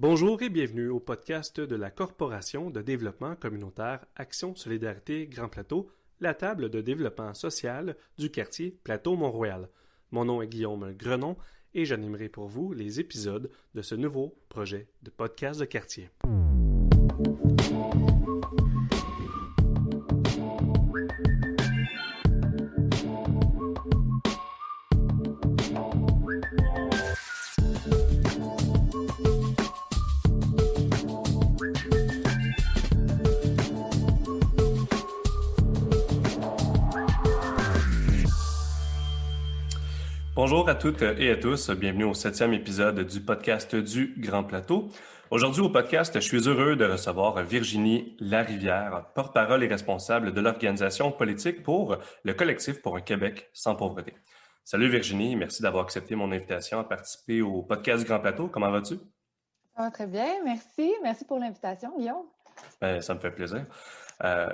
Bonjour et bienvenue au podcast de la Corporation de développement communautaire Action Solidarité Grand Plateau, la table de développement social du quartier Plateau-Mont-Royal. Mon nom est Guillaume Grenon et j'animerai pour vous les épisodes de ce nouveau projet de podcast de quartier. Bonjour à toutes et à tous, bienvenue au 7e épisode du podcast du Grand Plateau. Aujourd'hui au podcast, je suis heureux de recevoir Virginie Larivière, porte-parole et responsable de l'organisation politique pour le collectif pour un Québec sans pauvreté. Salut Virginie, merci d'avoir accepté mon invitation à participer au podcast du Grand Plateau. Comment vas-tu? Ça va très bien, merci. Merci pour l'invitation, Guillaume. Ça me fait plaisir.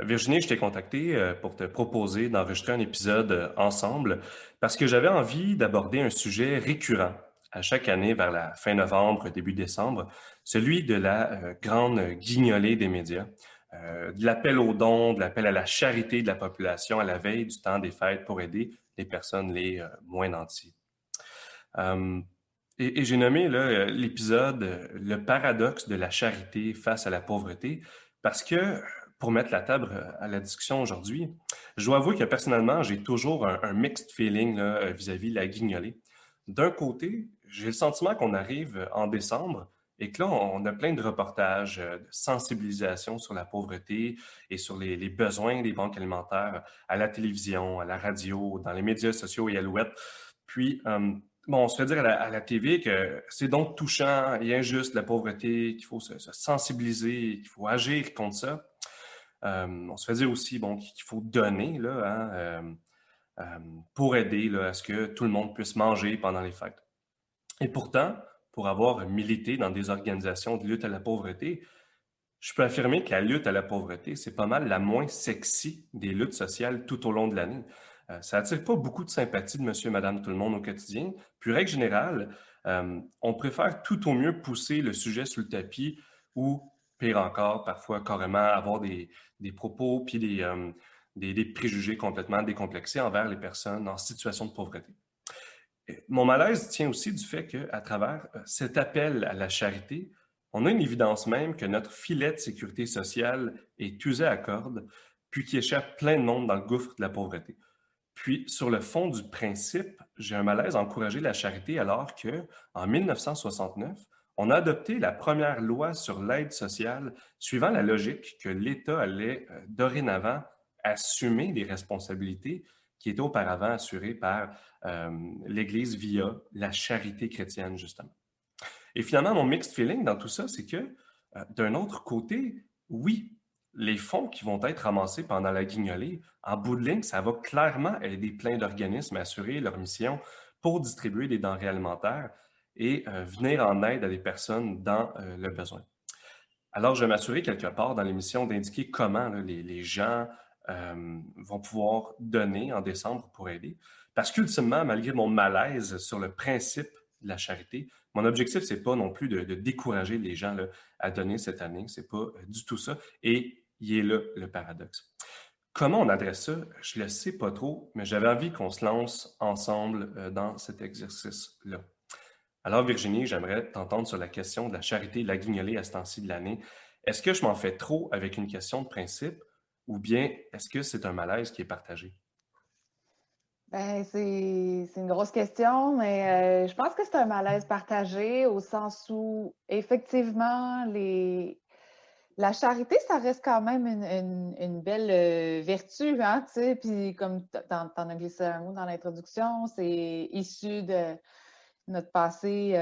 Virginie, je t'ai contacté pour te proposer d'enregistrer un épisode ensemble parce que j'avais envie d'aborder un sujet récurrent à chaque année vers la fin novembre, début décembre, celui de la grande guignolée des médias, de l'appel aux dons, de l'appel à la charité de la population à la veille du temps des fêtes pour aider les personnes les moins nanties. Et j'ai nommé là, l'épisode « Le paradoxe de la charité face à la pauvreté » parce que, pour mettre la table à la discussion aujourd'hui, je dois avouer que personnellement, j'ai toujours un mixed feeling là, vis-à-vis de la guignolée. D'un côté, j'ai le sentiment qu'on arrive en décembre et que là, on a plein de reportages, de sensibilisation sur la pauvreté et sur les besoins des banques alimentaires à la télévision, à la radio, dans les médias sociaux et à l'ouest. Puis, on se fait dire à la TV que c'est donc touchant et injuste la pauvreté, qu'il faut se sensibiliser, qu'il faut agir contre ça. On se fait dire aussi qu'il faut donner là, pour aider là, à ce que tout le monde puisse manger pendant les fêtes. Et pourtant, pour avoir milité dans des organisations de lutte à la pauvreté, je peux affirmer que la lutte à la pauvreté, c'est pas mal la moins sexy des luttes sociales tout au long de l'année. Ça attire pas beaucoup de sympathie de monsieur et madame tout le monde au quotidien. Puis, règle générale, on préfère tout au mieux pousser le sujet sous le tapis ou, pire encore, parfois carrément avoir des propos puis des préjugés complètement décomplexés envers les personnes en situation de pauvreté. Mon malaise tient aussi du fait qu'à travers cet appel à la charité, on a une évidence même que notre filet de sécurité sociale est usé à corde, puis qui échappe plein de monde dans le gouffre de la pauvreté. Puis, sur le fond du principe, j'ai un malaise à encourager la charité alors que, en 1969, on a adopté la première loi sur l'aide sociale suivant la logique que l'État allait dorénavant assumer des responsabilités qui étaient auparavant assurées par l'Église via la charité chrétienne, justement. Et finalement, mon mixed feeling dans tout ça, c'est que, d'un autre côté, oui, les fonds qui vont être ramassés pendant la guignolée, en bout de ligne, ça va clairement aider plein d'organismes à assurer leur mission pour distribuer des denrées alimentaires et venir en aide à des personnes dans le besoin. Alors, je vais m'assurer quelque part dans l'émission d'indiquer comment là, les gens vont pouvoir donner en décembre pour aider. Parce qu'ultimement, malgré mon malaise sur le principe de la charité, mon objectif, c'est pas non plus de décourager les gens là, à donner cette année. C'est pas du tout ça. Et il est là le paradoxe. Comment on adresse ça? Je le sais pas trop, mais j'avais envie qu'on se lance ensemble dans cet exercice-là. Alors, Virginie, j'aimerais t'entendre sur la question de la charité et de la guignolée à ce temps-ci de l'année. Est-ce que je m'en fais trop avec une question de principe ou bien est-ce que c'est un malaise qui est partagé? Ben, c'est une grosse question, mais je pense que c'est un malaise partagé au sens où, effectivement, la charité, ça reste quand même une belle vertu, hein, tu sais, puis comme t'en as glissé un mot dans l'introduction, c'est issu de notre passé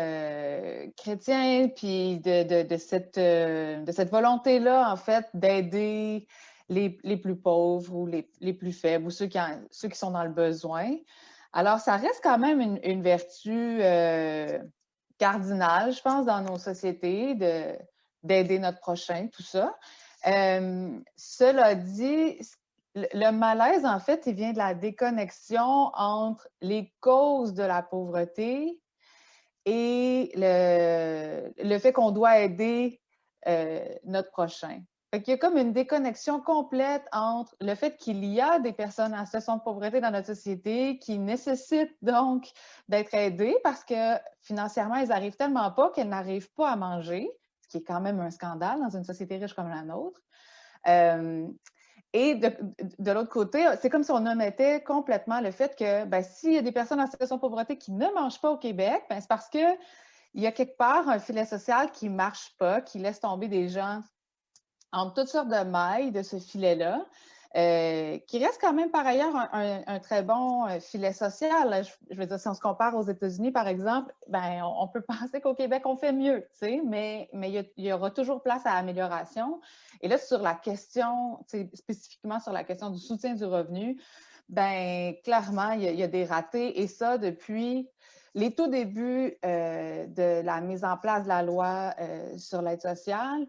chrétien, puis de cette volonté-là, en fait, d'aider les plus pauvres ou les plus faibles ou ceux qui sont dans le besoin. Alors, ça reste quand même une vertu cardinale, je pense, dans nos sociétés, d'aider notre prochain, tout ça. Cela dit, le malaise, en fait, il vient de la déconnexion entre les causes de la pauvreté et le fait qu'on doit aider notre prochain. Fait qu'il y a comme une déconnexion complète entre le fait qu'il y a des personnes en situation de pauvreté dans notre société qui nécessitent donc d'être aidées parce que financièrement, elles n'arrivent tellement pas qu'elles n'arrivent pas à manger, ce qui est quand même un scandale dans une société riche comme la nôtre. Et de l'autre côté, c'est comme si on omettait complètement le fait que s'il y a des personnes en situation de pauvreté qui ne mangent pas au Québec, c'est parce qu'il y a quelque part un filet social qui ne marche pas, qui laisse tomber des gens entre toutes sortes de mailles de ce filet-là, qui reste quand même par ailleurs un très bon filet social. Je veux dire, si on se compare aux États-Unis, par exemple, on peut penser qu'au Québec, on fait mieux, tu sais, mais il y aura toujours place à amélioration. Et là, sur la question, spécifiquement sur la question du soutien du revenu, clairement, il y a des ratés, et ça depuis les tout débuts de la mise en place de la loi sur l'aide sociale.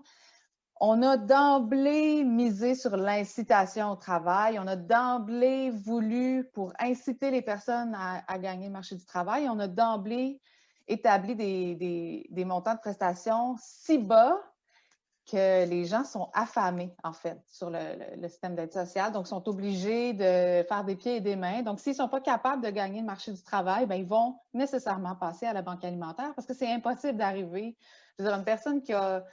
On a d'emblée misé sur l'incitation au travail. On a d'emblée voulu, pour inciter les personnes à gagner le marché du travail, on a d'emblée établi des montants de prestations si bas que les gens sont affamés, en fait, sur le système d'aide sociale. Donc, ils sont obligés de faire des pieds et des mains. Donc, s'ils ne sont pas capables de gagner le marché du travail, ils vont nécessairement passer à la banque alimentaire parce que c'est impossible d'arriver. Je veux dire, une personne qui a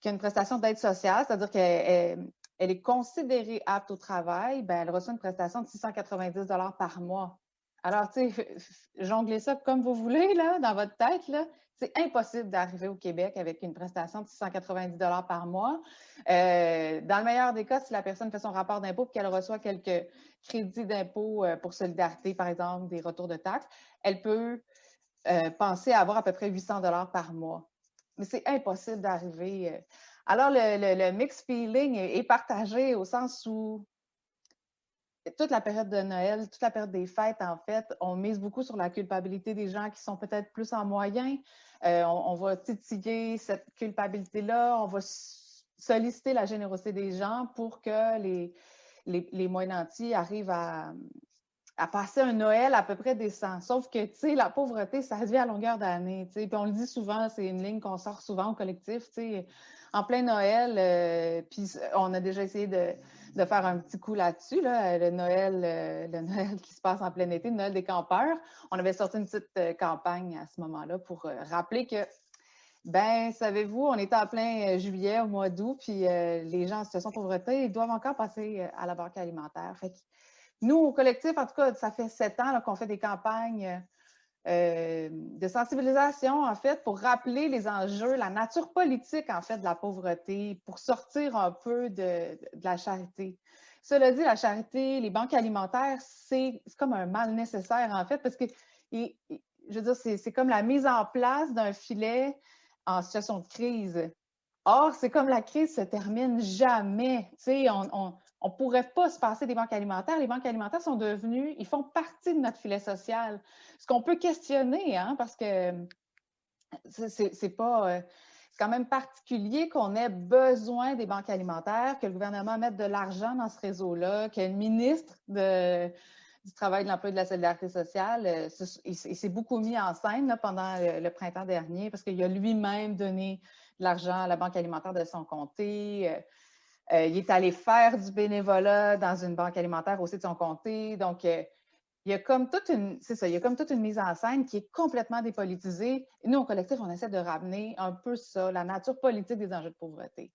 une prestation d'aide sociale, c'est-à-dire qu'elle est considérée apte au travail, elle reçoit une prestation de 690 $ par mois. Alors, tu sais, jonglez ça comme vous voulez, là, dans votre tête, là. C'est impossible d'arriver au Québec avec une prestation de 690 $ par mois. Dans le meilleur des cas, si la personne fait son rapport d'impôt et qu'elle reçoit quelques crédits d'impôt pour solidarité, par exemple, des retours de taxes, elle peut penser à avoir à peu près 800 $ par mois. Mais c'est impossible d'arriver. Alors, le mixed feeling est partagé au sens où toute la période de Noël, toute la période des fêtes, en fait, on mise beaucoup sur la culpabilité des gens qui sont peut-être plus en moyen. On va titiller cette culpabilité-là, on va solliciter la générosité des gens pour que les moins nantis arrivent à passer un Noël à peu près décent. Sauf que, tu sais, la pauvreté, ça se vit à longueur d'année, tu sais. Puis on le dit souvent, c'est une ligne qu'on sort souvent au collectif, tu sais. En plein Noël, puis on a déjà essayé de faire un petit coup là-dessus, là, le Noël qui se passe en plein été, le Noël des campeurs. On avait sorti une petite campagne à ce moment-là pour rappeler que, savez-vous, on était en plein juillet, au mois d'août, puis les gens en situation de pauvreté, ils doivent encore passer à la banque alimentaire. Fait que nous, au collectif, en tout cas, ça fait 7 ans qu'on fait des campagnes de sensibilisation, en fait, pour rappeler les enjeux, la nature politique, en fait, de la pauvreté, pour sortir un peu de la charité. Cela dit, la charité, les banques alimentaires, c'est comme un mal nécessaire, en fait, parce que, je veux dire, c'est comme la mise en place d'un filet en situation de crise. Or, c'est comme la crise se termine jamais. Tu sais, on ne pourrait pas se passer des banques alimentaires. Les banques alimentaires sont devenues, ils font partie de notre filet social. Ce qu'on peut questionner, hein, parce que c'est quand même particulier qu'on ait besoin des banques alimentaires, que le gouvernement mette de l'argent dans ce réseau-là, que le ministre du Travail, de l'Emploi et de la Solidarité sociale, il s'est beaucoup mis en scène là, pendant le printemps dernier parce qu'il a lui-même donné de l'argent à la banque alimentaire de son comté. Il est allé faire du bénévolat dans une banque alimentaire aussi de son comté. Donc, il y a comme toute une mise en scène qui est complètement dépolitisée. Et nous, au collectif, on essaie de ramener un peu ça, la nature politique des enjeux de pauvreté.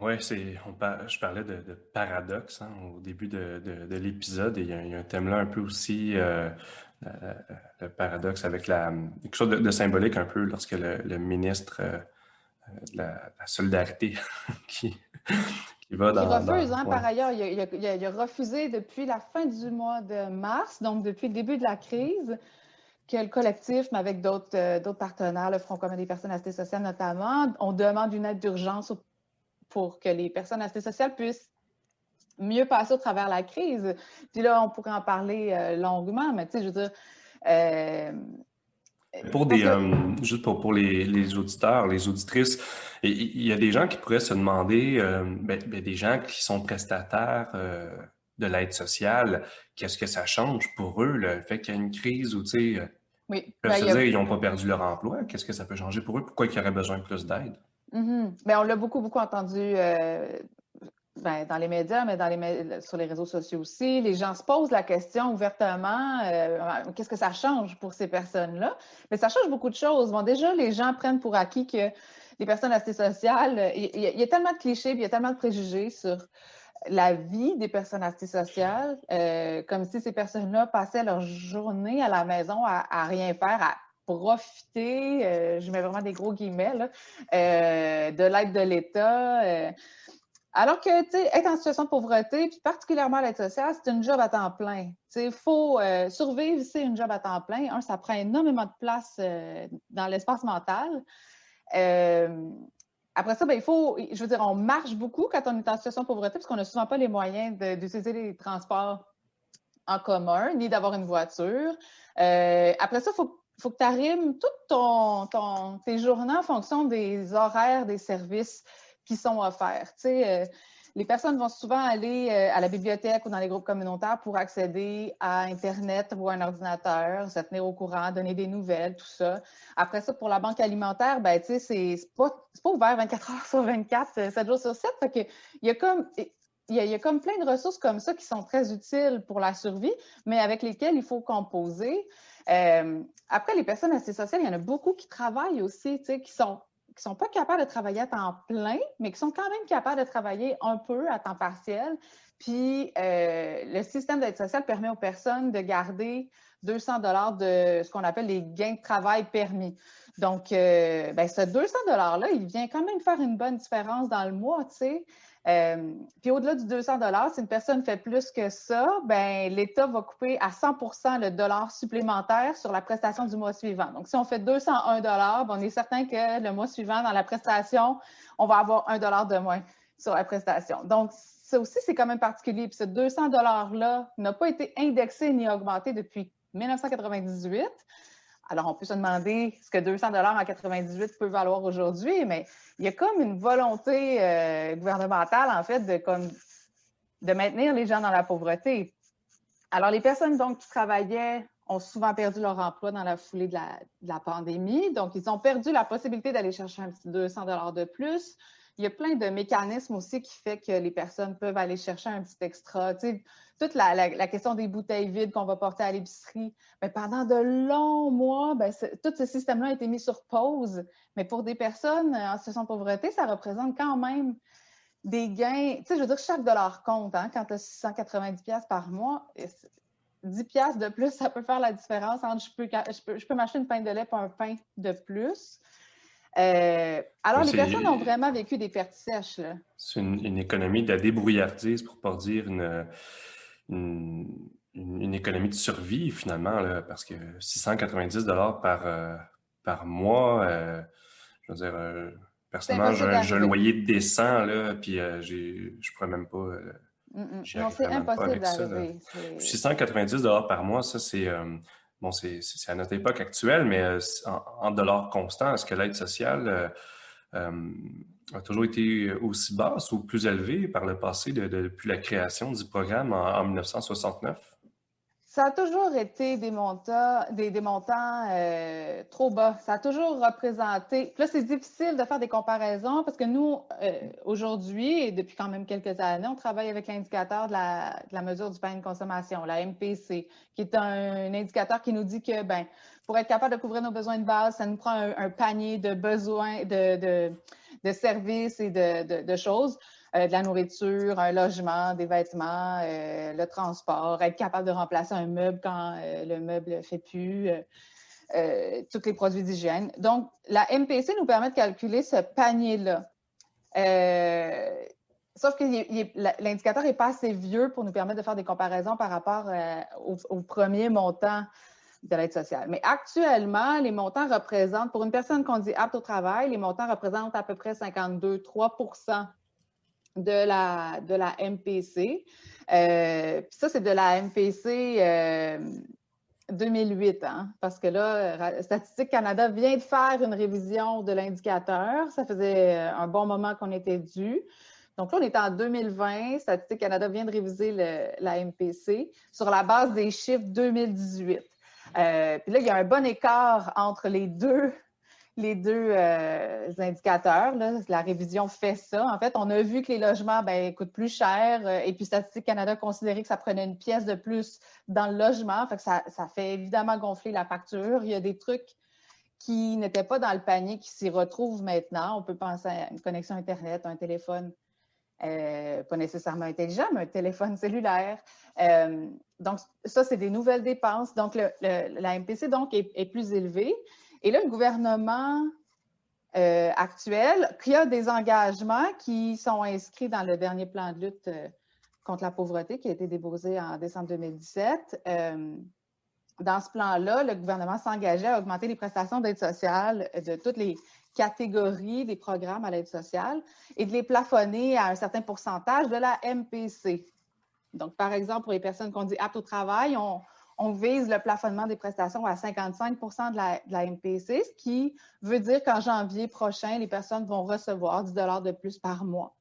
Oui, je parlais de paradoxe au début de l'épisode, et il y a un thème là un peu aussi, le paradoxe avec quelque chose de symbolique un peu lorsque le ministre de la solidarité qui, qui va Qui refuse, hein, ouais. par ailleurs, il a refusé depuis la fin du mois de mars, donc depuis le début de la crise, que le collectif, mais avec d'autres partenaires, le Front commun des personnes à cité sociale notamment, on demande une aide d'urgence pour que les personnes à cité sociale puissent mieux passer au travers de la crise. Puis là, on pourrait en parler longuement, mais tu sais, je veux dire, parce que Juste pour les auditeurs, les auditrices, il y a des gens qui pourraient se demander, des gens qui sont prestataires de l'aide sociale, qu'est-ce que ça change pour eux, le fait qu'il y a une crise ou, tu sais, Oui. Peuvent se dire, ils n'ont pas perdu leur emploi. Qu'est-ce que ça peut changer pour eux? Pourquoi ils auraient besoin de plus d'aide? Mais on l'a beaucoup, beaucoup entendu dans les médias, mais sur les réseaux sociaux aussi. Les gens se posent la question ouvertement, qu'est-ce que ça change pour ces personnes-là? Mais ça change beaucoup de choses. Bon, déjà, les gens prennent pour acquis que les personnes assez sociales, il y a tellement de clichés, puis il y a tellement de préjugés sur la vie des personnes assez sociales, comme si ces personnes-là passaient leur journée à la maison à rien faire, à profiter, je mets vraiment des gros guillemets, là, de l'aide de l'État. Alors que, tu sais, être en situation de pauvreté, puis particulièrement l'aide sociale, c'est une job à temps plein. Tu sais, il faut survivre, c'est une job à temps plein. Ça prend énormément de place dans l'espace mental. Après ça, je veux dire, on marche beaucoup quand on est en situation de pauvreté parce qu'on n'a souvent pas les moyens d'utiliser les transports en commun, ni d'avoir une voiture. Après ça, il faut que tu arrimes toutes tes journées en fonction des horaires des services qui sont offerts. Tu sais, les personnes vont souvent aller à la bibliothèque ou dans les groupes communautaires pour accéder à Internet ou à un ordinateur, se tenir au courant, donner des nouvelles, tout ça. Après ça, pour la banque alimentaire, ben, tu sais, c'est pas ouvert 24 heures sur 24, 7 jours sur 7. Fait que il y a comme plein de ressources comme ça qui sont très utiles pour la survie, mais avec lesquelles il faut composer. Après, les personnes assez sociales, il y en a beaucoup qui travaillent aussi, tu sais, qui sont pas capables de travailler à temps plein, mais qui sont quand même capables de travailler un peu à temps partiel. Puis, le système d'aide sociale permet aux personnes de garder 200 de ce qu'on appelle les gains de travail permis. Donc, ce 200 $-là, il vient quand même faire une bonne différence dans le mois, tu sais. Puis au-delà du 200 si une personne fait plus que ça, ben l'État va couper à 100% le dollar supplémentaire sur la prestation du mois suivant. Donc, si on fait 201 ben, on est certain que le mois suivant, dans la prestation, on va avoir 1 de moins sur la prestation. Donc, ça aussi, c'est quand même particulier. Puis ce 200 $-là n'a pas été indexé ni augmenté depuis 1998. Alors, on peut se demander ce que 200 $ en 98 peut valoir aujourd'hui, mais il y a comme une volonté gouvernementale, en fait, de maintenir les gens dans la pauvreté. Alors, les personnes donc qui travaillaient ont souvent perdu leur emploi dans la foulée de la pandémie. Donc, ils ont perdu la possibilité d'aller chercher un petit 200 $ de plus. Il y a plein de mécanismes aussi qui fait que les personnes peuvent aller chercher un petit extra. Tu sais, toute la question des bouteilles vides qu'on va porter à l'épicerie, bien, pendant de longs mois, bien, tout ce système-là a été mis sur pause. Mais pour des personnes en situation de pauvreté, ça représente quand même des gains. Tu sais, je veux dire, chaque dollar compte. Hein, quand tu as 690 $ par mois, 10 $ de plus, ça peut faire la différence entre je peux m'acheter une pinte de lait pour un pain de plus. Alors, les personnes ont vraiment vécu des pertes sèches. Là. C'est une économie de la débrouillardise, pour ne pas dire une économie de survie, finalement, là, parce que 690 $ par mois, je veux dire, personnellement, j'ai un loyer décent, là, puis je pourrais même pas... j'y Non, c'est arriverais même pas impossible avec ça. d'arriver. 690 $ par mois, ça, c'est... bon, c'est à notre époque actuelle, mais en dollars constants, est-ce que l'aide sociale a toujours été aussi basse ou plus élevée par le passé depuis la création du programme en 1969? Ça a toujours été des montants trop bas. Ça a toujours représenté. Puis là, c'est difficile de faire des comparaisons parce que nous, aujourd'hui, et depuis quand même quelques années, on travaille avec l'indicateur de la mesure du panier de consommation, la MPC, qui est un indicateur qui nous dit que, ben, pour être capable de couvrir nos besoins de base, ça nous prend un panier de besoins, de services et de choses. De la nourriture, un logement, des vêtements, le transport, être capable de remplacer un meuble quand le meuble ne fait plus, tous les produits d'hygiène. Donc, la MPC nous permet de calculer ce panier-là. Sauf que l'indicateur n'est pas assez vieux pour nous permettre de faire des comparaisons par rapport au premier montant de l'aide sociale. Mais actuellement, les montants représentent, pour une personne qu'on dit apte au travail, les montants représentent à peu près 52,3% de la MPC. Puis ça, c'est de la MPC 2008, hein, parce que là, Statistique Canada vient de faire une révision de l'indicateur. Ça faisait un bon moment qu'on était dû. Donc là, on est en 2020. Statistique Canada vient de réviser la MPC sur la base des chiffres 2018. Puis là, il y a un bon écart entre les deux indicateurs. Là. La révision fait ça. En fait, on a vu que les logements coûtent plus cher et puis Statistique Canada a considéré que ça prenait une pièce de plus dans le logement. Fait que ça fait évidemment gonfler la facture. Il y a des trucs qui n'étaient pas dans le panier qui s'y retrouvent maintenant. On peut penser à une connexion Internet, un téléphone, pas nécessairement intelligent, mais un téléphone cellulaire. Donc, ça, c'est des nouvelles dépenses. Donc, la MPC donc, est plus élevée. Et là, le gouvernement actuel, qui a des engagements qui sont inscrits dans le dernier plan de lutte contre la pauvreté qui a été déposé en décembre 2017. Dans ce plan-là, le gouvernement s'engageait à augmenter les prestations d'aide sociale de toutes les catégories des programmes à l'aide sociale et de les plafonner à un certain pourcentage de la MPC. Donc, par exemple, pour les personnes qu'on dit aptes au travail, on vise le plafonnement des prestations à 55 de la MPC, ce qui veut dire qu'en janvier prochain, les personnes vont recevoir 10 $ de plus par mois.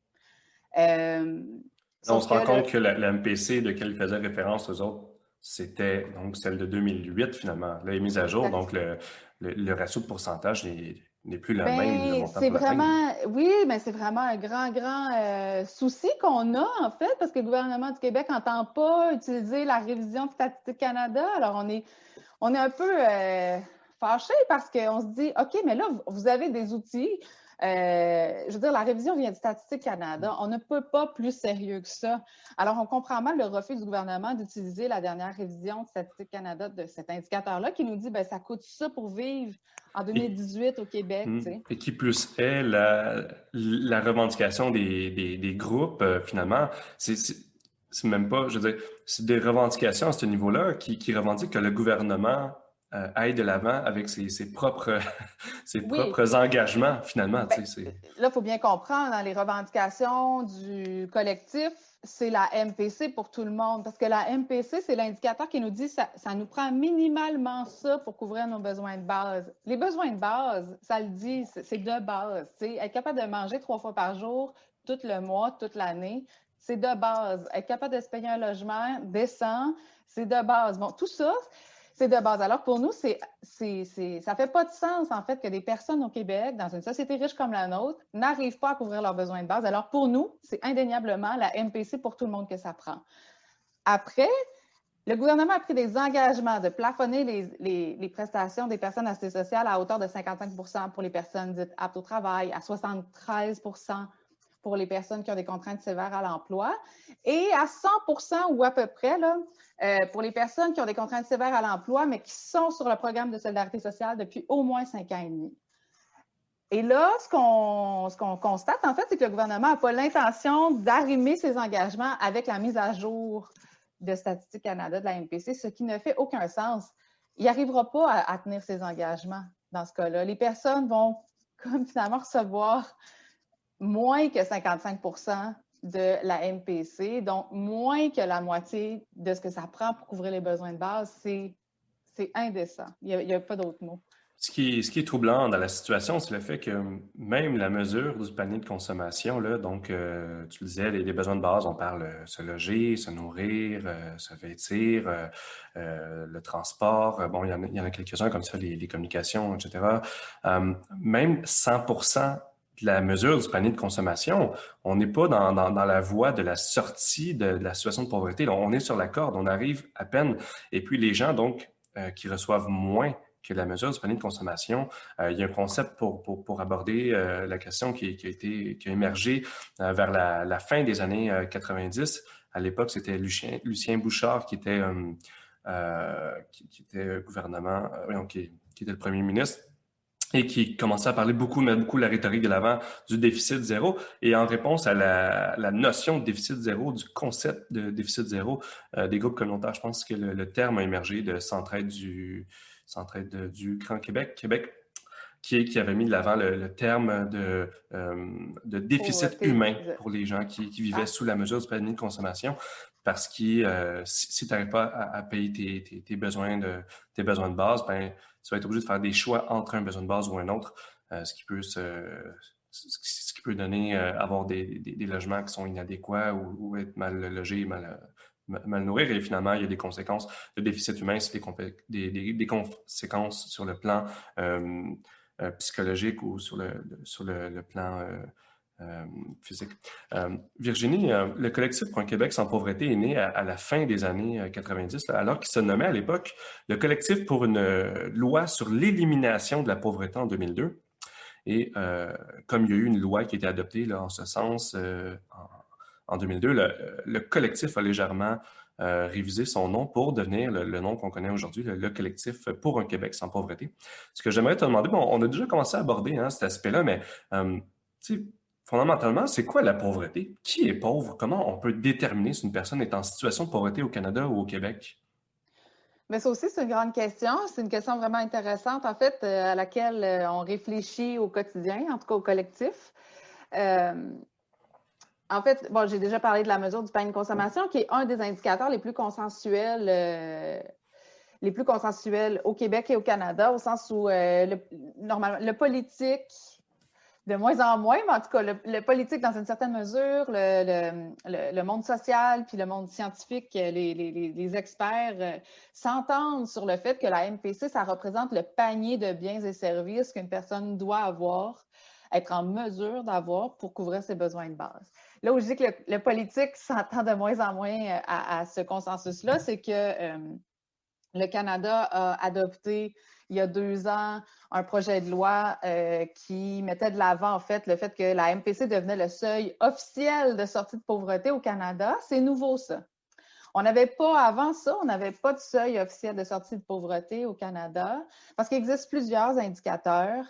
On se rend compte que la MPC de laquelle faisaient référence aux autres, c'était donc celle de 2008 finalement. Là, elle est mise à jour, donc le ratio de pourcentage n'est plus le même. Le montant c'est vraiment, oui, mais c'est vraiment un grand souci qu'on a, en fait, parce que le gouvernement du Québec n'entend pas utiliser la révision de Statistique Canada. Alors, on est un peu fâchés parce qu'on se dit, OK, mais là, vous avez des outils. Je veux dire, la révision vient de Statistique Canada. On ne peut pas plus sérieux que ça. Alors, on comprend mal le refus du gouvernement d'utiliser la dernière révision de Statistique Canada de cet indicateur-là qui nous dit, ça coûte ça pour vivre en 2018 au Québec. Et qui plus est, la revendication des groupes, finalement, c'est même pas, je veux dire, c'est des revendications à ce niveau-là qui revendiquent que le gouvernement aille de l'avant avec ses propres engagements, finalement. Là, il faut bien comprendre, dans les revendications du collectif, c'est la MPC pour tout le monde. Parce que la MPC, c'est l'indicateur qui nous dit que ça nous prend minimalement ça pour couvrir nos besoins de base. Les besoins de base, ça le dit, c'est de base. Être capable de manger 3 fois par jour, tout le mois, toute l'année, c'est de base. Être capable de se payer un logement décent, c'est de base. Bon, tout ça, c'est de base. Alors, pour nous, ça fait pas de sens, en fait, que des personnes au Québec, dans une société riche comme la nôtre, n'arrivent pas à couvrir leurs besoins de base. Alors, pour nous, c'est indéniablement la MPC pour tout le monde que ça prend. Après, le gouvernement a pris des engagements de plafonner les prestations des personnes assistées sociales à hauteur de 55 pour les personnes dites aptes au travail, à 73 pour les personnes qui ont des contraintes sévères à l'emploi et à 100 ou à peu près là, pour les personnes qui ont des contraintes sévères à l'emploi, mais qui sont sur le programme de solidarité sociale depuis au moins 5 ans et demi. Et là, ce qu'on constate, en fait, c'est que le gouvernement n'a pas l'intention d'arrimer ses engagements avec la mise à jour de Statistique Canada, de la MPC, ce qui ne fait aucun sens. Il n'arrivera pas à tenir ses engagements dans ce cas-là. Les personnes vont comme finalement recevoir moins que 55 de la MPC, donc moins que la moitié de ce que ça prend pour couvrir les besoins de base. C'est indécent. Il n'y a pas d'autre mot. Ce qui est troublant dans la situation, c'est le fait que même la mesure du panier de consommation, là, donc tu le disais, les besoins de base, on parle se loger, se nourrir, se vêtir, le transport, bon, il y en a quelques-uns comme ça, les communications, etc. Même 100% de la mesure du panier de consommation, on n'est pas dans la voie de la sortie de la situation de pauvreté. Là, on est sur la corde, on arrive à peine. Et puis les gens, donc, qui reçoivent moins que la mesure du panier de consommation, il y a un concept pour aborder la question qui a émergé vers la fin des années 90. À l'époque, c'était Lucien Bouchard qui était gouvernement, qui était le premier ministre, et qui commençait à parler mettre beaucoup la rhétorique de l'avant du déficit zéro. Et en réponse à la notion de déficit zéro, du concept de déficit zéro, des groupes communautaires, je pense que le terme a émergé de Centraide du Grand Québec, qui avait mis de l'avant le terme de déficit humain pour les gens qui vivaient sous la mesure du panier de consommation, parce que si tu n'arrives pas à payer tes besoins de base, ben tu vas être obligé de faire des choix entre un besoin de base ou un autre, ce qui peut donner avoir des logements qui sont inadéquats ou être mal logés, mal nourrir et finalement, il y a des conséquences. Le déficit humain, c'est des conséquences sur le plan psychologique ou sur le plan euh, physique. Virginie, le collectif pour un Québec sans pauvreté est né à la fin des années 90, là, alors qu'il se nommait à l'époque le collectif pour une loi sur l'élimination de la pauvreté en 2002. Et comme il y a eu une loi qui a été adoptée là, en ce sens en 2002, le collectif a légèrement révisé son nom pour devenir le nom qu'on connaît aujourd'hui, le collectif pour un Québec sans pauvreté. Ce que j'aimerais te demander, bon, on a déjà commencé à aborder cet aspect-là, mais tu sais, fondamentalement, c'est quoi la pauvreté? Qui est pauvre? Comment on peut déterminer si une personne est en situation de pauvreté au Canada ou au Québec? Mais ça aussi, c'est une grande question. C'est une question vraiment intéressante, en fait, à laquelle on réfléchit au quotidien, en tout cas au collectif. Euh, En fait, bon, j'ai déjà parlé de la mesure du panier de consommation, qui est un des indicateurs les plus consensuels au Québec et au Canada, au sens où normalement, le politique, de moins en moins, mais en tout cas, le politique, dans une certaine mesure, le monde social, puis le monde scientifique, les experts s'entendent sur le fait que la MPC, ça représente le panier de biens et services qu'une personne doit avoir, être en mesure d'avoir pour couvrir ses besoins de base. Là où je dis que le politique s'entend de moins en moins à ce consensus-là, c'est que le Canada a adopté il y a 2 ans un projet de loi qui mettait de l'avant, en fait, le fait que la MPC devenait le seuil officiel de sortie de pauvreté au Canada. C'est nouveau, ça. On n'avait pas, avant ça, on n'avait pas de seuil officiel de sortie de pauvreté au Canada parce qu'il existe plusieurs indicateurs.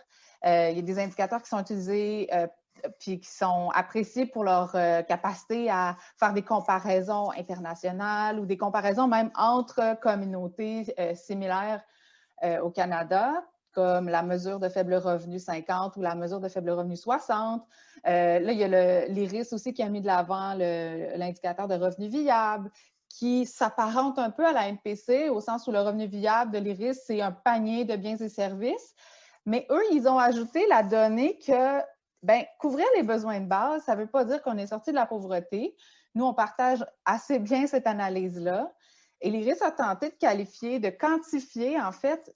Il y a des indicateurs qui sont utilisés puis qui sont appréciés pour leur capacité à faire des comparaisons internationales ou des comparaisons même entre communautés similaires au Canada, comme la mesure de faible revenu 50 ou la mesure de faible revenu 60. Là, il y a l'IRIS aussi qui a mis de l'avant l'indicateur de revenu viable, qui s'apparente un peu à la MPC, au sens où le revenu viable de l'IRIS, c'est un panier de biens et services. Mais eux, ils ont ajouté la donnée que couvrir les besoins de base, ça ne veut pas dire qu'on est sorti de la pauvreté. Nous, on partage assez bien cette analyse-là. Et l'IRIS a tenté de qualifier, de quantifier, en fait,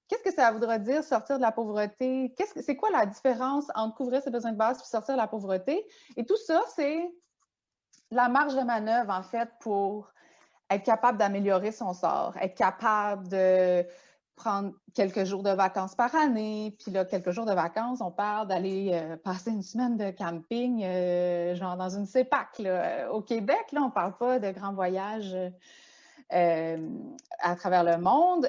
qu'est-ce que ça voudra dire sortir de la pauvreté? C'est quoi la différence entre couvrir ses besoins de base et sortir de la pauvreté? Et tout ça, c'est la marge de manœuvre, en fait, pour être capable d'améliorer son sort, être capable de prendre quelques jours de vacances par année. Puis là, quelques jours de vacances, on parle d'aller passer une semaine de camping, genre dans une CEPAC. Là. Au Québec, là, on ne parle pas de grands voyages à travers le monde.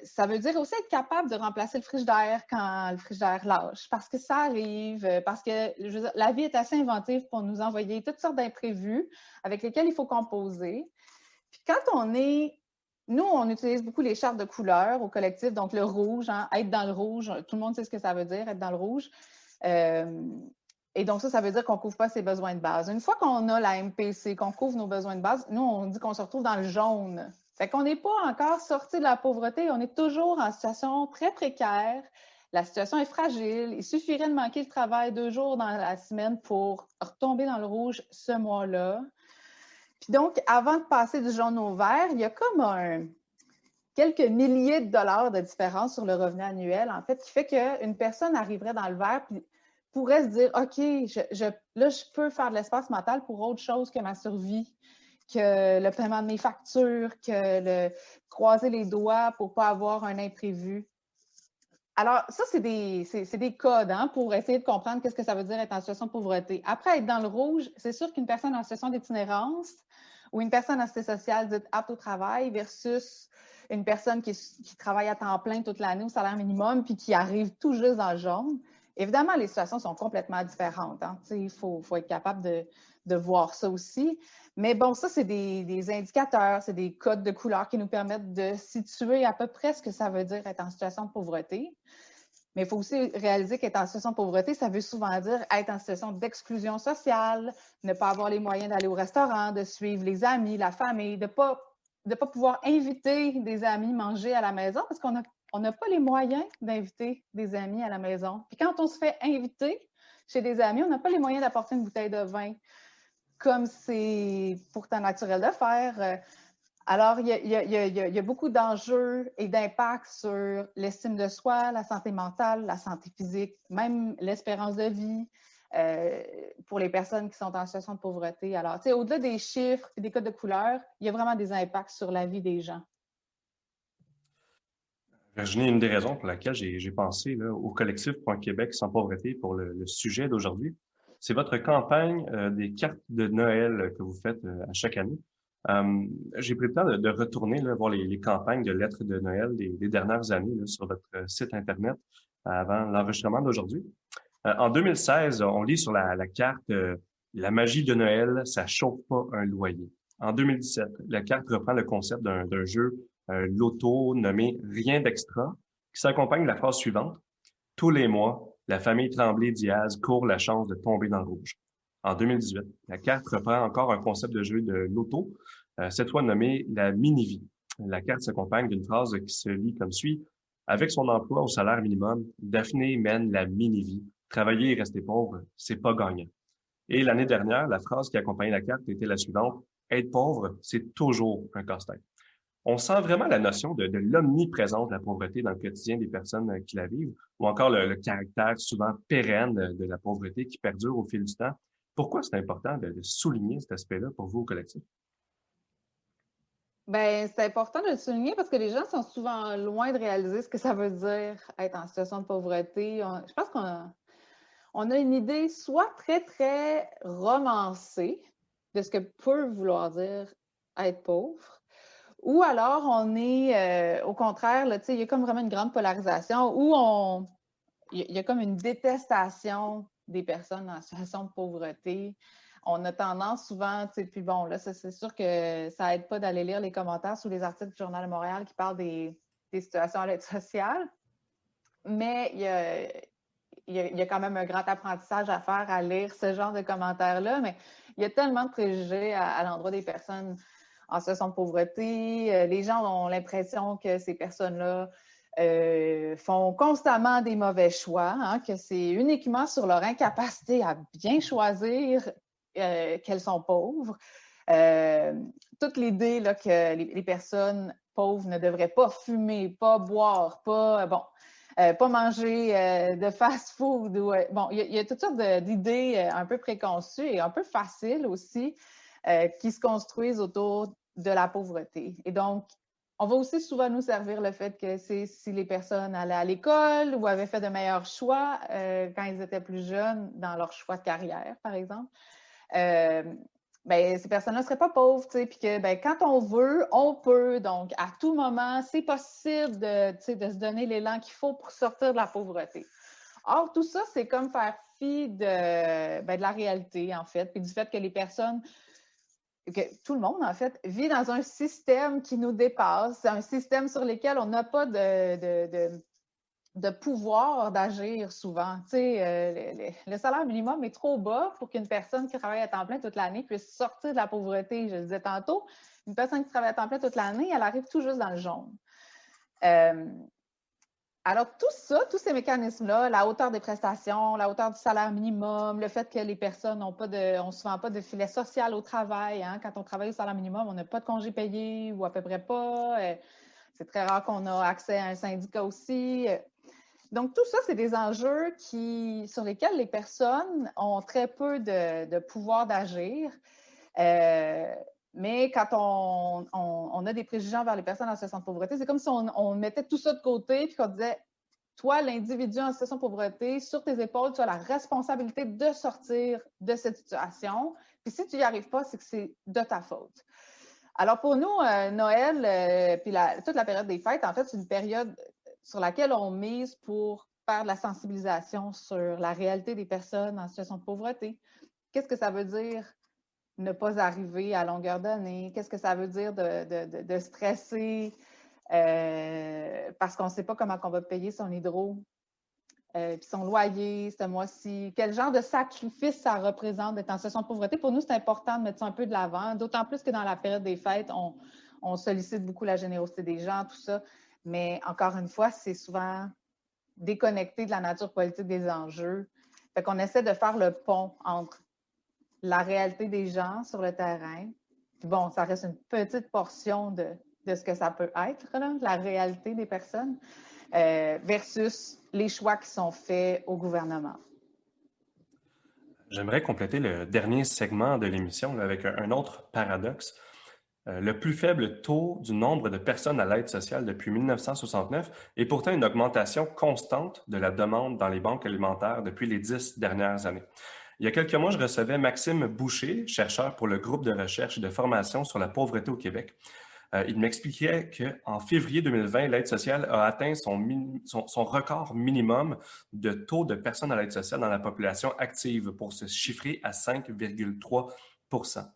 Ça veut dire aussi être capable de remplacer le frigidaire quand le frigidaire lâche, parce que ça arrive, parce que je veux dire, la vie est assez inventive pour nous envoyer toutes sortes d'imprévus avec lesquels il faut composer. Puis quand nous, on utilise beaucoup les chartes de couleurs au collectif, donc le rouge, être dans le rouge, tout le monde sait ce que ça veut dire, être dans le rouge. Et donc ça veut dire qu'on ne couvre pas ses besoins de base. Une fois qu'on a la MPC, qu'on couvre nos besoins de base, nous, on dit qu'on se retrouve dans le jaune. Fait qu'on n'est pas encore sorti de la pauvreté, on est toujours en situation très précaire. La situation est fragile. Il suffirait de manquer le travail 2 jours dans la semaine pour retomber dans le rouge ce mois-là. Puis donc, avant de passer du jaune au vert, il y a comme quelques milliers de dollars de différence sur le revenu annuel, en fait, qui fait qu'une personne arriverait dans le vert puis pourrait se dire, OK, là, je peux faire de l'espace mental pour autre chose que ma survie, que le paiement de mes factures, que croiser les doigts pour ne pas avoir un imprévu. Alors, ça, c'est des codes pour essayer de comprendre qu'est-ce que ça veut dire être en situation de pauvreté. Après, être dans le rouge, c'est sûr qu'une personne en situation d'itinérance ou une personne en situation sociale dite apte au travail versus une personne qui travaille à temps plein toute l'année au salaire minimum puis qui arrive tout juste dans le jaune. Évidemment, les situations sont complètement différentes. Il faut être capable de voir ça aussi. Mais bon, ça, c'est des indicateurs, c'est des codes de couleur qui nous permettent de situer à peu près ce que ça veut dire être en situation de pauvreté. Mais il faut aussi réaliser qu'être en situation de pauvreté, ça veut souvent dire être en situation d'exclusion sociale, ne pas avoir les moyens d'aller au restaurant, de suivre les amis, la famille, de pas pouvoir inviter des amis manger à la maison parce qu'on n'a pas les moyens d'inviter des amis à la maison. Puis quand on se fait inviter chez des amis, on n'a pas les moyens d'apporter une bouteille de vin comme c'est pourtant naturel de faire. Alors, il y a beaucoup d'enjeux et d'impacts sur l'estime de soi, la santé mentale, la santé physique, même l'espérance de vie pour les personnes qui sont en situation de pauvreté. Alors, tu sais, au-delà des chiffres et des codes de couleur, il y a vraiment des impacts sur la vie des gens. Virginie, une des raisons pour laquelle j'ai pensé là, au collectif Point Québec sans pauvreté pour le sujet d'aujourd'hui, c'est votre campagne des cartes de Noël que vous faites à chaque année. J'ai pris le temps de retourner là, voir les campagnes de lettres de Noël des dernières années là, sur votre site Internet avant l'enregistrement d'aujourd'hui. En 2016, on lit sur la carte La magie de Noël, ça chauffe pas un loyer. En 2017, la carte reprend le concept d'un jeu loto nommé Rien d'extra, qui s'accompagne de la phrase suivante. Tous les mois, la famille Tremblay-Diaz court la chance de tomber dans le rouge. En 2018, la carte reprend encore un concept de jeu de loto, cette fois nommé la mini-vie. La carte s'accompagne d'une phrase qui se lit comme suit. Avec son emploi au salaire minimum, Daphné mène la mini-vie. Travailler et rester pauvre, c'est pas gagnant. Et l'année dernière, la phrase qui accompagnait la carte était la suivante. Être pauvre, c'est toujours un casse-tête. On sent vraiment la notion de l'omniprésence de la pauvreté dans le quotidien des personnes qui la vivent, ou encore le caractère souvent pérenne de la pauvreté qui perdure au fil du temps. Pourquoi c'est important de souligner cet aspect-là pour vous au collectif? Ben, c'est important de le souligner parce que les gens sont souvent loin de réaliser ce que ça veut dire être en situation de pauvreté. Je pense on a une idée soit très, très romancée de ce que peut vouloir dire être pauvre, ou alors on est au contraire, là, il y a comme vraiment une grande polarisation où il y a comme une détestation des personnes en situation de pauvreté. On a tendance souvent, puis bon, là, c'est sûr que ça aide pas d'aller lire les commentaires sous les articles du Journal de Montréal qui parlent des situations à l'aide sociale, mais il y a quand même un grand apprentissage à faire à lire ce genre de commentaires-là, mais il y a tellement de préjugés à l'endroit des personnes en situation de pauvreté. Les gens ont l'impression que ces personnes-là font constamment des mauvais choix, hein, que c'est uniquement sur leur incapacité à bien choisir qu'elles sont pauvres. Toute l'idée là, que les personnes pauvres ne devraient pas fumer, pas boire, pas manger de fast-food. Bon, il y a toutes sortes d'idées un peu préconçues et un peu faciles aussi qui se construisent autour de la pauvreté. Et donc, on va aussi souvent nous servir le fait que c'est si les personnes allaient à l'école ou avaient fait de meilleurs choix quand ils étaient plus jeunes dans leur choix de carrière, par exemple. Ben, ces personnes-là ne seraient pas pauvres, puis que ben, quand on veut, on peut. Donc, à tout moment, c'est possible de se donner l'élan qu'il faut pour sortir de la pauvreté. Or, tout ça, c'est comme faire fi de la réalité, en fait, puis du fait que les personnes, que tout le monde, en fait, vit dans un système qui nous dépasse, un système sur lequel on n'a pas de pouvoir d'agir souvent. Le salaire minimum est trop bas pour qu'une personne qui travaille à temps plein toute l'année puisse sortir de la pauvreté. Je le disais tantôt, une personne qui travaille à temps plein toute l'année, elle arrive tout juste dans le jaune. Alors, tout ça, tous ces mécanismes-là, la hauteur des prestations, la hauteur du salaire minimum, le fait que les personnes n'ont souvent pas de filet social au travail. Hein? Quand on travaille au salaire minimum, on n'a pas de congé payé ou à peu près pas. C'est très rare qu'on ait accès à un syndicat aussi. Donc, tout ça, c'est des enjeux sur lesquels les personnes ont très peu de pouvoir d'agir. Mais quand on a des préjugés envers les personnes en situation de pauvreté, c'est comme si on mettait tout ça de côté et qu'on disait, toi, l'individu en situation de pauvreté, sur tes épaules, tu as la responsabilité de sortir de cette situation. Puis si tu n'y arrives pas, c'est que c'est de ta faute. Alors pour nous, Noël, puis toute la période des fêtes, en fait, c'est une période sur laquelle on mise pour faire de la sensibilisation sur la réalité des personnes en situation de pauvreté. Qu'est-ce que ça veut dire ne pas arriver à longueur d'année? Qu'est-ce que ça veut dire de stresser parce qu'on ne sait pas comment on va payer son hydro puis son loyer ce mois-ci? Quel genre de sacrifice ça représente d'être en situation de pauvreté? Pour nous, c'est important de mettre ça un peu de l'avant, d'autant plus que dans la période des fêtes, on sollicite beaucoup la générosité des gens, tout ça. Mais encore une fois, c'est souvent déconnecté de la nature politique des enjeux. Fait qu'on essaie de faire le pont entre la réalité des gens sur le terrain. Puis bon, ça reste une petite portion de ce que ça peut être, là, la réalité des personnes, versus les choix qui sont faits au gouvernement. J'aimerais compléter le dernier segment de l'émission là, avec un autre paradoxe. Le plus faible taux du nombre de personnes à l'aide sociale depuis 1969 et pourtant une augmentation constante de la demande dans les banques alimentaires depuis les 10 dernières années. Il y a quelques mois, je recevais Maxime Boucher, chercheur pour le groupe de recherche et de formation sur la pauvreté au Québec. Il m'expliquait qu'en février 2020, l'aide sociale a atteint son record minimum de taux de personnes à l'aide sociale dans la population active pour se chiffrer à 5,3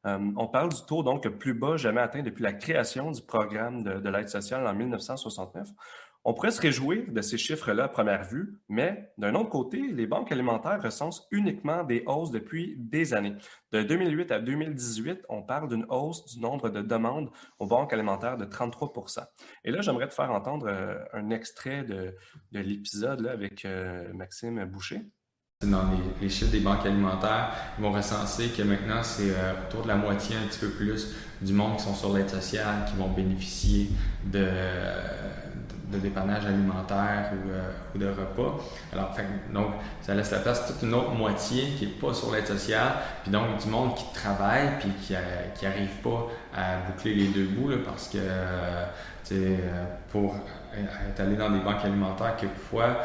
on parle du taux donc le plus bas jamais atteint depuis la création du programme de l'aide sociale en 1969. On pourrait se réjouir de ces chiffres-là à première vue, mais d'un autre côté, les banques alimentaires recensent uniquement des hausses depuis des années. De 2008 à 2018, on parle d'une hausse du nombre de demandes aux banques alimentaires de 33 Et là, j'aimerais te faire entendre un extrait de l'épisode là, avec Maxime Boucher. Dans les chiffres des banques alimentaires, ils vont recenser que maintenant, c'est autour de la moitié, un petit peu plus, du monde qui sont sur l'aide sociale, qui vont bénéficier de dépannage alimentaire ou de repas. Alors, donc, ça laisse la place à toute une autre moitié qui n'est pas sur l'aide sociale, puis donc du monde qui travaille puis qui n'arrive pas à boucler les deux bouts là, parce que pour être allé dans des banques alimentaires, quelquefois,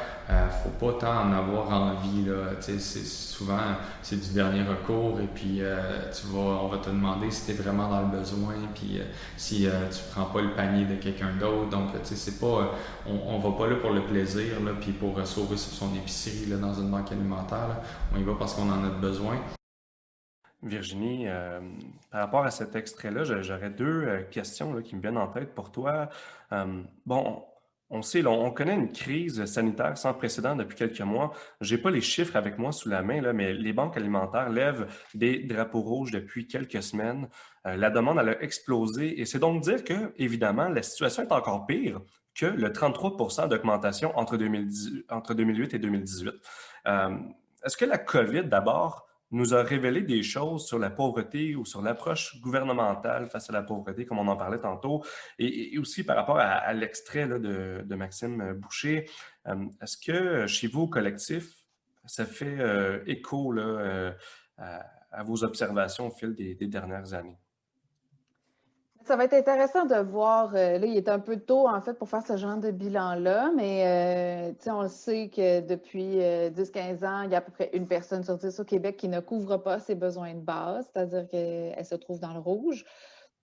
faut pas tant en avoir envie. Là. Souvent, c'est du dernier recours et puis on va te demander si tu es vraiment dans le besoin puis si tu prends pas le panier de quelqu'un d'autre. Donc, c'est pas, on va pas là pour le plaisir là, puis pour sauver son épicerie là, dans une banque alimentaire. Là. On y va parce qu'on en a besoin. Virginie, par rapport à cet extrait-là, j'aurais deux questions là, qui me viennent en tête pour toi. Bon, on sait, là, on connaît une crise sanitaire sans précédent depuis quelques mois. J'ai pas les chiffres avec moi sous la main, là, mais les banques alimentaires lèvent des drapeaux rouges depuis quelques semaines. La demande, elle a explosé et c'est donc dire que, évidemment, la situation est encore pire que le 33 d'augmentation entre 2008 et 2018. Est-ce que la COVID, d'abord, nous a révélé des choses sur la pauvreté ou sur l'approche gouvernementale face à la pauvreté, comme on en parlait tantôt, et aussi par rapport à l'extrait là, de Maxime Boucher. Est-ce que chez vous, au collectif, ça fait écho là, à vos observations au fil des dernières années? Ça va être intéressant de voir, là, il est un peu tôt, en fait, pour faire ce genre de bilan-là, mais on le sait que depuis 10-15 ans, il y a à peu près une personne sur 10 au Québec qui ne couvre pas ses besoins de base, c'est-à-dire qu'elle se trouve dans le rouge.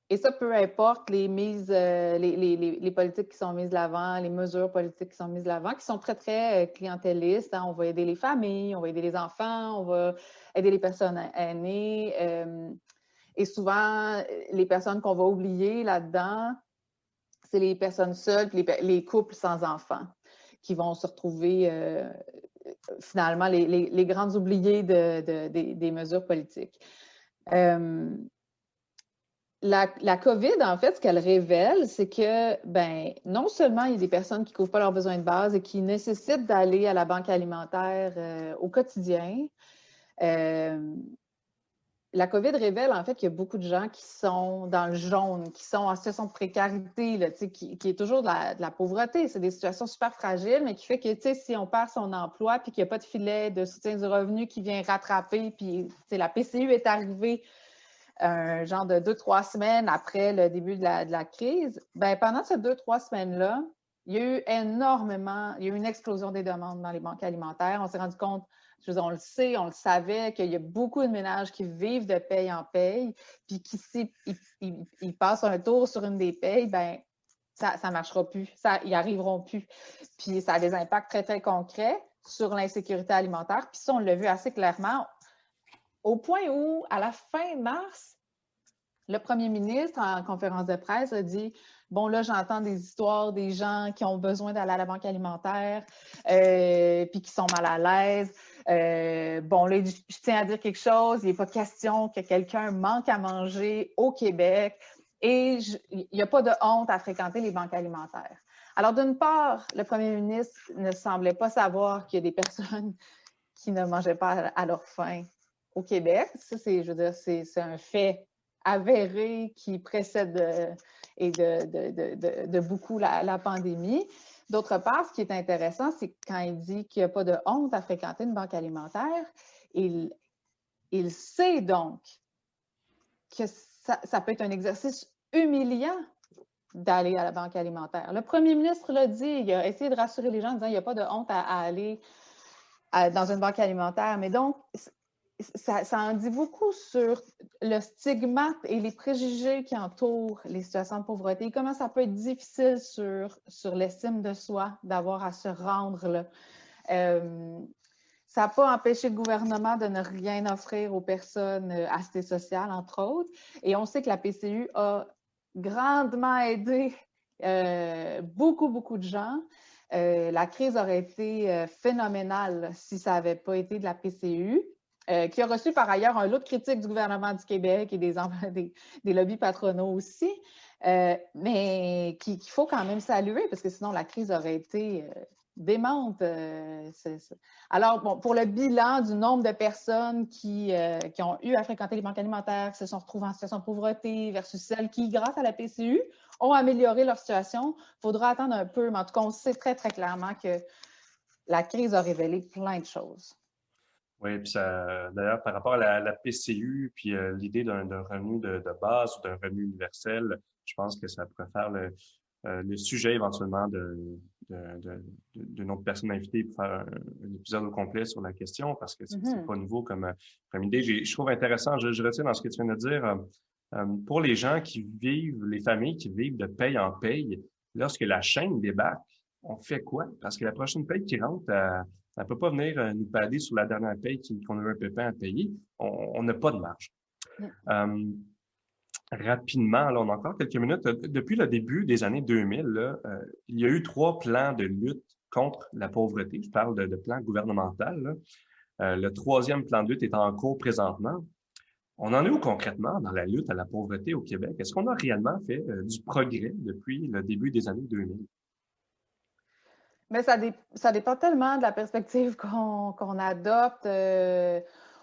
Et ça, peu importe les mises, les politiques qui sont mises de l'avant, les mesures politiques qui sont mises de l'avant, qui sont très, très clientélistes. Hein. On va aider les familles, on va aider les enfants, on va aider les personnes aînées. Et souvent, les personnes qu'on va oublier là-dedans, c'est les personnes seules, puis les couples sans enfants, qui vont se retrouver finalement les grandes oubliées des mesures politiques. La COVID, en fait, ce qu'elle révèle, c'est que, non seulement il y a des personnes qui ne couvrent pas leurs besoins de base et qui nécessitent d'aller à la banque alimentaire au quotidien, la COVID révèle en fait qu'il y a beaucoup de gens qui sont dans le jaune, qui sont en situation de précarité, là, qui est toujours de la pauvreté. C'est des situations super fragiles, mais qui fait que si on perd son emploi puis qu'il n'y a pas de filet de soutien du revenu qui vient rattraper, puis la PCU est arrivée un genre de 2-3 semaines après le début de la crise, pendant ces 2-3 semaines-là, il y a eu une explosion des demandes dans les banques alimentaires. On s'est rendu compte, on le sait, on le savait, qu'il y a beaucoup de ménages qui vivent de paye en paye, puis qui, s'ils passent un tour sur une des payes, ça ne marchera plus, ils n'y arriveront plus. Puis ça a des impacts très, très concrets sur l'insécurité alimentaire. Puis ça, on l'a vu assez clairement, au point où, à la fin mars, le premier ministre, en conférence de presse, a dit « Bon, là, j'entends des histoires des gens qui ont besoin d'aller à la banque alimentaire, puis qui sont mal à l'aise. Bon, là, je tiens à dire quelque chose, il n'est pas question que quelqu'un manque à manger au Québec et il n'y a pas de honte à fréquenter les banques alimentaires. » Alors, d'une part, le premier ministre ne semblait pas savoir qu'il y a des personnes qui ne mangeaient pas à leur faim au Québec. Ça, je veux dire, c'est un fait avéré qui précède et de beaucoup la pandémie. D'autre part, ce qui est intéressant, c'est que quand il dit qu'il n'y a pas de honte à fréquenter une banque alimentaire, il sait donc que ça peut être un exercice humiliant d'aller à la banque alimentaire. Le premier ministre l'a dit, il a essayé de rassurer les gens en disant qu'il n'y a pas de honte à aller dans une banque alimentaire. Mais donc, ça en dit beaucoup sur le stigmate et les préjugés qui entourent les situations de pauvreté. Comment ça peut être difficile sur l'estime de soi d'avoir à se rendre là. Ça n'a pas empêché le gouvernement de ne rien offrir aux personnes assistées sociales, entre autres. Et on sait que la PCU a grandement aidé beaucoup, beaucoup de gens. La crise aurait été phénoménale si ça n'avait pas été de la PCU, qui a reçu par ailleurs un lot de critiques du gouvernement du Québec et des lobbies patronaux aussi, mais qu'il faut quand même saluer parce que sinon la crise aurait été démente. Alors, bon, pour le bilan du nombre de personnes qui ont eu à fréquenter les banques alimentaires, qui se sont retrouvées en situation de pauvreté versus celles qui, grâce à la PCU, ont amélioré leur situation, il faudra attendre un peu, mais en tout cas, on sait très, très clairement que la crise a révélé plein de choses. Oui, puis ça, d'ailleurs, par rapport à la PCU, puis l'idée d'un revenu de base ou d'un revenu universel, je pense que ça pourrait faire le sujet éventuellement d'une autre personne invitée pour faire un épisode au complet sur la question, parce que c'est pas nouveau comme idée. Je trouve intéressant, je retiens dans ce que tu viens de dire, pour les gens qui vivent, les familles qui vivent de paye en paye, lorsque la chaîne débarque, on fait quoi? Parce que la prochaine paye qui rentre, elle ne peut pas venir nous pader sur la dernière paye qu'on a eu un pépin à payer. On n'a pas de marge. Rapidement, là, on a encore quelques minutes. Depuis le début des années 2000, là, il y a eu 3 plans de lutte contre la pauvreté. Je parle de plan gouvernemental. Là. Le 3e plan de lutte est en cours présentement. On en est où concrètement dans la lutte à la pauvreté au Québec? Est-ce qu'on a réellement fait du progrès depuis le début des années 2000? Mais ça dépend tellement de la perspective qu'on adopte.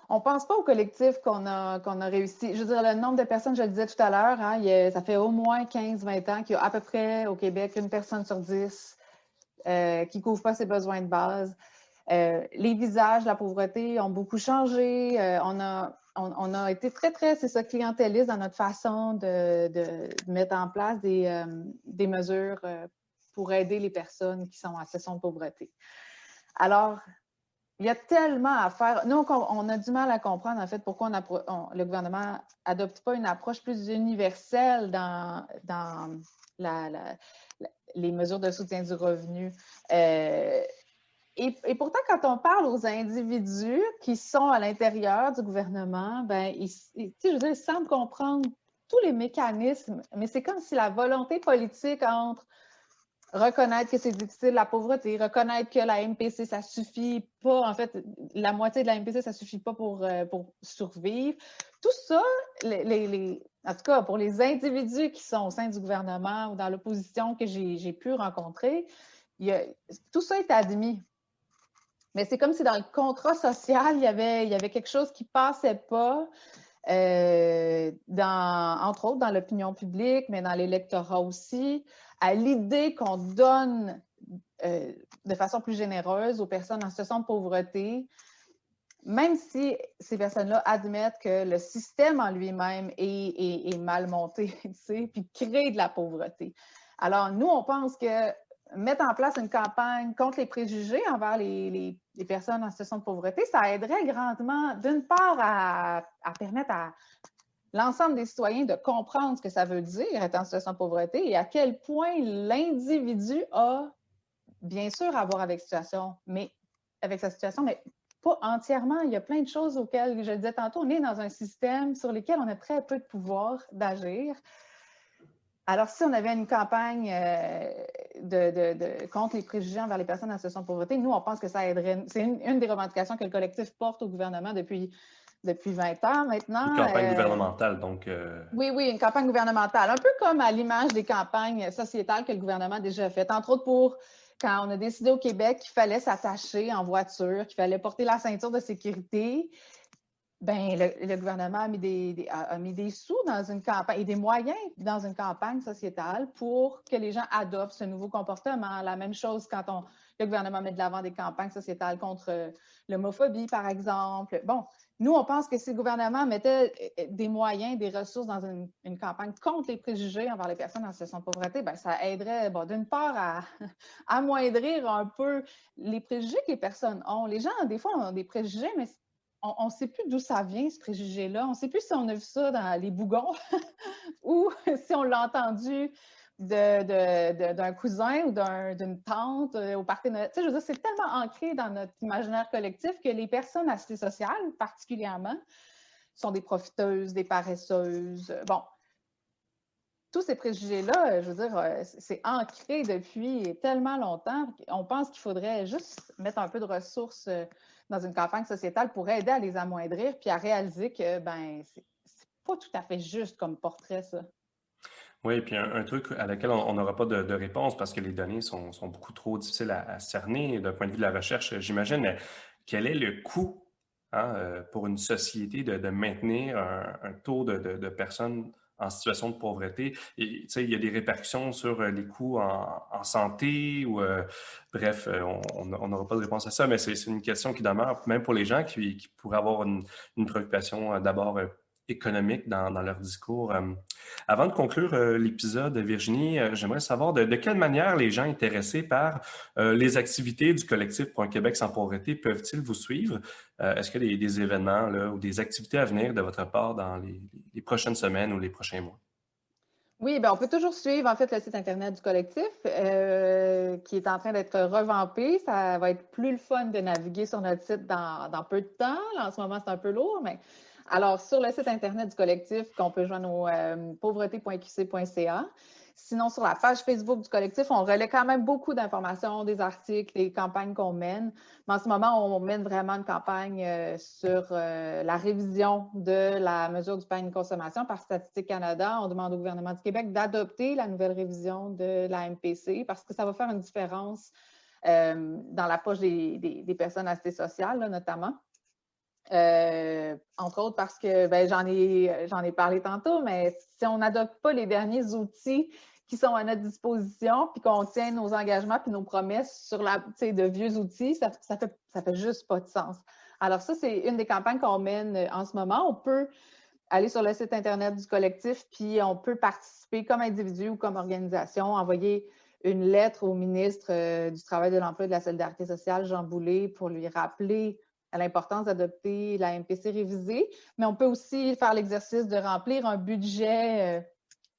On ne pense pas au collectif qu'on a réussi. Je veux dire, le nombre de personnes, je le disais tout à l'heure, hein, ça fait au moins 15-20 ans qu'il y a à peu près au Québec 1 personne sur 10 qui ne couvre pas ses besoins de base. Les visages de la pauvreté ont beaucoup changé. On a été très, très, c'est ça, clientéliste dans notre façon de mettre en place des mesures pour aider les personnes qui sont en situation de pauvreté. Alors, il y a tellement à faire. Nous, on a du mal à comprendre, en fait, pourquoi le gouvernement n'adopte pas une approche plus universelle dans les mesures de soutien du revenu. Et pourtant, quand on parle aux individus qui sont à l'intérieur du gouvernement, ben, je veux dire, ils semblent comprendre tous les mécanismes, mais c'est comme si la volonté politique entre reconnaître que c'est difficile, la pauvreté, reconnaître que la MPC, ça suffit pas, en fait, la moitié de la MPC, ça suffit pas pour survivre. Tout ça, en tout cas, pour les individus qui sont au sein du gouvernement ou dans l'opposition que j'ai pu rencontrer, tout ça est admis. Mais c'est comme si dans le contrat social, il y avait quelque chose qui passait pas, entre autres dans l'opinion publique, mais dans l'électorat aussi, à l'idée qu'on donne de façon plus généreuse aux personnes en situation de pauvreté, même si ces personnes-là admettent que le système en lui-même est mal monté, tu sais, puis crée de la pauvreté. Alors, nous, on pense que mettre en place une campagne contre les préjugés envers les personnes en situation de pauvreté, ça aiderait grandement, d'une part, à permettre à l'ensemble des citoyens de comprendre ce que ça veut dire être en situation de pauvreté et à quel point l'individu a, bien sûr, à voir avec sa situation, mais pas entièrement. Il y a plein de choses auxquelles, je le disais tantôt, on est dans un système sur lequel on a très peu de pouvoir d'agir. Alors, si on avait une campagne contre les préjugés envers les personnes en situation de pauvreté, nous, on pense que ça aiderait. C'est une des revendications que le collectif porte au gouvernement depuis 20 ans maintenant. Une campagne gouvernementale, donc... Oui, une campagne gouvernementale. Un peu comme à l'image des campagnes sociétales que le gouvernement a déjà faites. Entre autres, quand on a décidé au Québec qu'il fallait s'attacher en voiture, qu'il fallait porter la ceinture de sécurité, Ben, le gouvernement a mis des sous dans une campagne et des moyens dans une campagne sociétale pour que les gens adoptent ce nouveau comportement. La même chose quand le gouvernement met de l'avant des campagnes sociétales contre l'homophobie, par exemple. Bon, nous, on pense que si le gouvernement mettait des moyens, des ressources dans une campagne contre les préjugés envers les personnes en situation de pauvreté, ben, ça aiderait, d'une part, à amoindrir un peu les préjugés que les personnes ont. Les gens, des fois, ont des préjugés, mais on ne sait plus d'où ça vient, ce préjugé-là. On ne sait plus si on a vu ça dans les bougons ou si on l'a entendu d'un cousin ou d'une tante au party de Noël. Tu sais, je veux dire, c'est tellement ancré dans notre imaginaire collectif que les personnes assistées sociales, particulièrement, sont des profiteuses, des paresseuses. Bon, tous ces préjugés-là, je veux dire, c'est ancré depuis tellement longtemps qu'on pense qu'il faudrait juste mettre un peu de ressources dans une campagne sociétale pour aider à les amoindrir puis à réaliser que, c'est pas tout à fait juste comme portrait, ça. Oui, puis un truc à laquelle on n'aura pas de réponse parce que les données sont beaucoup trop difficiles à cerner d'un point de vue de la recherche, j'imagine, mais quel est le coût pour une société de maintenir un taux de personnes en situation de pauvreté? Et, tu sais, il y a des répercussions sur les coûts en santé ou bref, on n'aura pas de réponse à ça, mais c'est une question qui demeure, même pour les gens qui pourraient avoir une préoccupation d'abord économique dans leur discours. Avant de conclure l'épisode, Virginie, j'aimerais savoir de quelle manière les gens intéressés par les activités du collectif pour un Québec sans pauvreté peuvent-ils vous suivre? Est-ce qu'il y a des événements là, ou des activités à venir de votre part dans les prochaines semaines ou les prochains mois? Oui, bien, on peut toujours suivre, en fait, le site Internet du collectif qui est en train d'être revampé. Ça va être plus le fun de naviguer sur notre site dans peu de temps. Là, en ce moment, c'est un peu lourd, mais alors, sur le site Internet du collectif, qu'on peut joindre au pauvreté.qc.ca. Sinon, sur la page Facebook du collectif, on relaie quand même beaucoup d'informations, des articles, des campagnes qu'on mène. Mais en ce moment, on mène vraiment une campagne sur la révision de la mesure du panier de consommation par Statistique Canada. On demande au gouvernement du Québec d'adopter la nouvelle révision de la MPC parce que ça va faire une différence dans la poche des personnes assistées sociales, là, notamment. Entre autres parce que j'en ai parlé tantôt, mais si on n'adopte pas les derniers outils qui sont à notre disposition, puis qu'on tient nos engagements puis nos promesses sur de vieux outils, ça fait juste pas de sens. Alors ça, c'est une des campagnes qu'on mène en ce moment. On peut aller sur le site Internet du collectif, puis on peut participer comme individu ou comme organisation, envoyer une lettre au ministre du Travail, de l'Emploi et de la Solidarité sociale, Jean Boulet, pour lui rappeler à l'importance d'adopter la MPC révisée, mais on peut aussi faire l'exercice de remplir un budget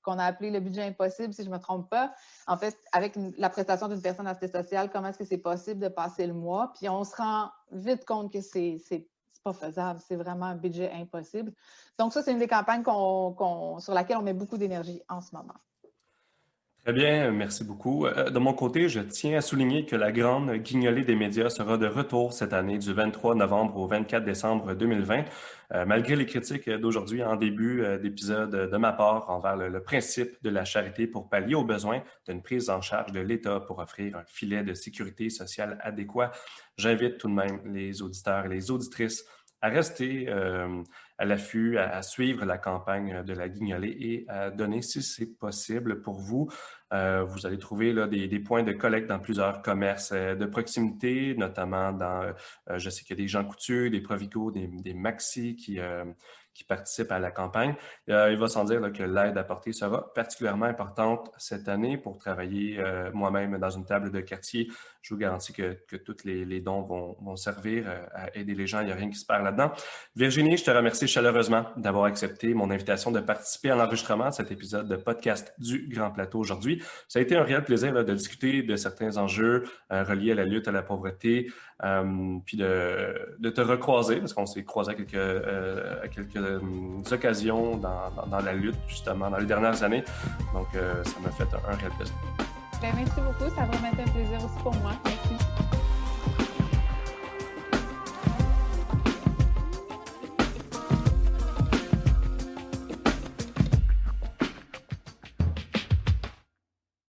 qu'on a appelé le budget impossible, si je ne me trompe pas. En fait, avec la prestation d'une personne assistée sociale, comment est-ce que c'est possible de passer le mois? Puis on se rend vite compte que c'est pas faisable, c'est vraiment un budget impossible. Donc ça, c'est une des campagnes sur laquelle on met beaucoup d'énergie en ce moment. Très bien, merci beaucoup. De mon côté, je tiens à souligner que la grande guignolée des médias sera de retour cette année du 23 novembre au 24 décembre 2020. Malgré les critiques d'aujourd'hui en début d'épisode de ma part envers le principe de la charité pour pallier aux besoins d'une prise en charge de l'État pour offrir un filet de sécurité sociale adéquat, j'invite tout de même les auditeurs et les auditrices à rester à l'affût, à suivre la campagne de la guignolée et à donner, si c'est possible pour vous. Vous allez trouver là, des points de collecte dans plusieurs commerces de proximité, notamment dans, je sais qu'il y a des Jean Coutu, des Provigo, des Maxi qui participent à la campagne. Il va sans dire là, que l'aide apportée sera particulièrement importante cette année pour travailler moi-même dans une table de quartier. Je vous garantis que tous les dons vont servir à aider les gens. Il n'y a rien qui se perd là-dedans. Virginie, je te remercie chaleureusement d'avoir accepté mon invitation de participer à l'enregistrement de cet épisode de podcast du Grand Plateau aujourd'hui. Ça a été un réel plaisir là, de discuter de certains enjeux reliés à la lutte à la pauvreté, puis de te recroiser, parce qu'on s'est croisé à quelques occasions dans la lutte, justement, dans les dernières années. Donc, ça m'a fait un réel plaisir. Merci beaucoup. Ça a vraiment été un plaisir aussi pour moi. Merci.